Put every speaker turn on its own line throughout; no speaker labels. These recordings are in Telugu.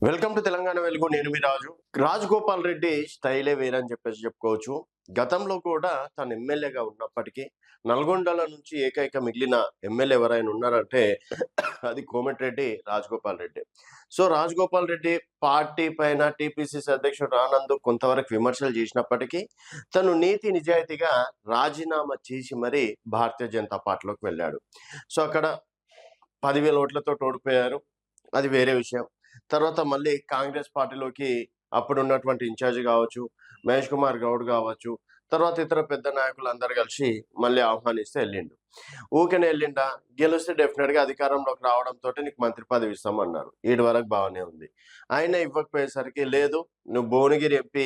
వెల్కమ్ టు తెలంగాణ వెలుగు. నేను మీ రాజు. రాజగోపాల్ రెడ్డి స్టైలే వేరని చెప్పుకోవచ్చు. గతంలో కూడా తను ఎమ్మెల్యేగా ఉన్నప్పటికీ నల్గొండల నుంచి ఏకైక మిగిలిన ఎమ్మెల్యే ఎవరైనా ఉన్నారంటే అది కోమటిరెడ్డి రాజగోపాల్ రెడ్డి. సో రాజగోపాల్ రెడ్డి పార్టీ పైన టీపీసీసీ అధ్యక్షుడు రానందుకు కొంతవరకు విమర్శలు చేసినప్పటికీ తను నీతి నిజాయితీగా రాజీనామా చేసి మరీ భారతీయ జనతా పార్టీలోకి వెళ్ళాడు. సో అక్కడ 10,000 ఓట్లతో ఓడిపోయారు. అది వేరే విషయం. తర్వాత మళ్ళీ కాంగ్రెస్ పార్టీలోకి అప్పుడున్నటువంటి ఇన్ఛార్జ్ కావచ్చు, మహేష్ కుమార్ గౌడ్ కావచ్చు, తర్వాత ఇతర పెద్ద నాయకులు అందరు కలిసి మళ్ళీ ఆహ్వానిస్తే వెళ్ళిండు. ఊరికనే వెళ్ళిండా, గెలిస్తే డెఫినెట్గా అధికారంలోకి రావడంతో నీకు మంత్రి పదవి ఇస్తామన్నారు. ఈడి వరకు బాగానే ఉంది. ఆయన ఇవ్వకపోయేసరికి లేదు, నువ్వు భువనగిరి ఎంపీ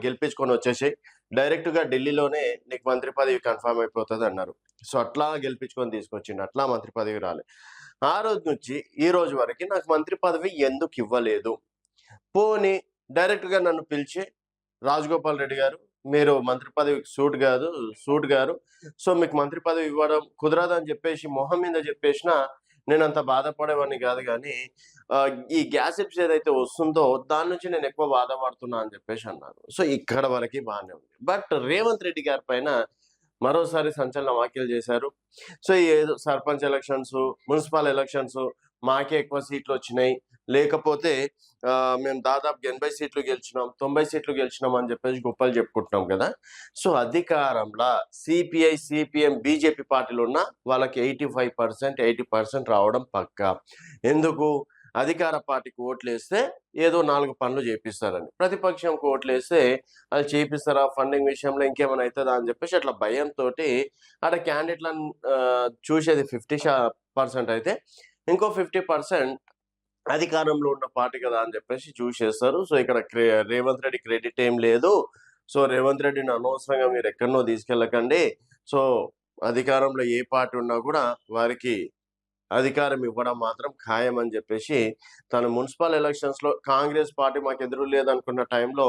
గెలిపించుకొని వచ్చేసి డైరెక్ట్గా ఢిల్లీలోనే నీకు మంత్రి పదవి కన్ఫర్మ్ అయిపోతుంది అన్నారు. సో అట్లా గెలిపించుకొని తీసుకొచ్చిండు. అట్లా మంత్రి పదవి రాలే. ఆ రోజు నుంచి ఈ రోజు వరకు నాకు మంత్రి పదవి ఎందుకు ఇవ్వలేదు? పోనీ డైరెక్ట్గా నన్ను పిలిచి రాజగోపాల్ రెడ్డి గారు, మీరు మంత్రి పదవికి సూట్ గారు, సో మీకు మంత్రి పదవి ఇవ్వడం కుదరదని చెప్పేసి మొహం మీద చెప్పేసిన నేను అంత బాధపడేవాడిని కాదు. కానీ ఈ గ్యాసిప్స్ ఏదైతే వస్తుందో దాని నుంచి నేను ఎక్కువ బాధపడుతున్నా అని చెప్పేసి అన్నారు. సో ఇక్కడ వరకు బాగానే ఉంది. బట్ రేవంత్ రెడ్డి గారి పైన మరోసారి సంచలన వ్యాఖ్యలు చేశారు. సో ఏదో సర్పంచ్ ఎలక్షన్స్, మున్సిపల్ ఎలక్షన్స్ మాకే ఎక్కువ సీట్లు వచ్చినాయి, లేకపోతే మేము దాదాపు 80 సీట్లు గెలిచినాం, 90 సీట్లు గెలిచినాం అని చెప్పేసి గొప్పలు చెప్పుకుంటున్నాం కదా. సో అధికారంలో సిపిఐ, సిపిఎం, బీజేపీ పార్టీలు ఉన్న వాళ్ళకి 85%, 80% రావడం పక్కా. ఎందుకు? అధికార పార్టీకి ఓట్లేస్తే ఏదో 4 పనులు చేపిస్తారని, ప్రతిపక్షంకి ఓట్లేస్తే అది చేపిస్తారా, ఫండింగ్ విషయంలో ఇంకేమైనా అవుతుందా అని చెప్పేసి అట్లా భయంతో అక్కడ క్యాండిడేట్లను చూసేది 50% అయితే ఇంకో 50% అధికారంలో ఉన్న పార్టీ కదా అని చెప్పేసి చూసేస్తారు. సో ఇక్కడ రేవంత్ రెడ్డి క్రెడిట్ ఏం లేదు. సో రేవంత్ రెడ్డిని అనవసరంగా మీరు ఎక్కడనో తీసుకెళ్ళకండి. సో అధికారంలో ఏ పార్టీ ఉన్నా కూడా వారికి అధికారం ఇవ్వడం మాత్రం ఖాయం అని చెప్పేసి తను మున్సిపల్ ఎలక్షన్స్ లో కాంగ్రెస్ పార్టీ మాకు ఎదురు లేదనుకున్న టైంలో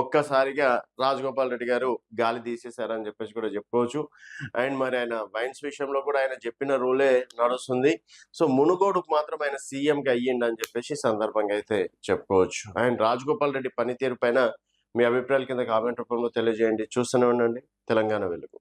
ఒక్కసారిగా రాజగోపాల్ రెడ్డి గారు గాలి తీసేశారని చెప్పేసి కూడా చెప్పుకోవచ్చు. అండ్ మరి ఆయన వైన్స్ విషయంలో కూడా ఆయన చెప్పిన రూలే నడుస్తుంది. సో మునుగోడుకు మాత్రం ఆయన సీఎంగా అయ్యిండి అని చెప్పేసి సందర్భంగా అయితే చెప్పుకోవచ్చు. అండ్ రాజగోపాల్ రెడ్డి పనితీరు పైన మీ అభిప్రాయాల కింద కామెంట్ రూపంలో తెలియజేయండి. చూస్తూనే ఉండండి తెలంగాణ వెలుగు.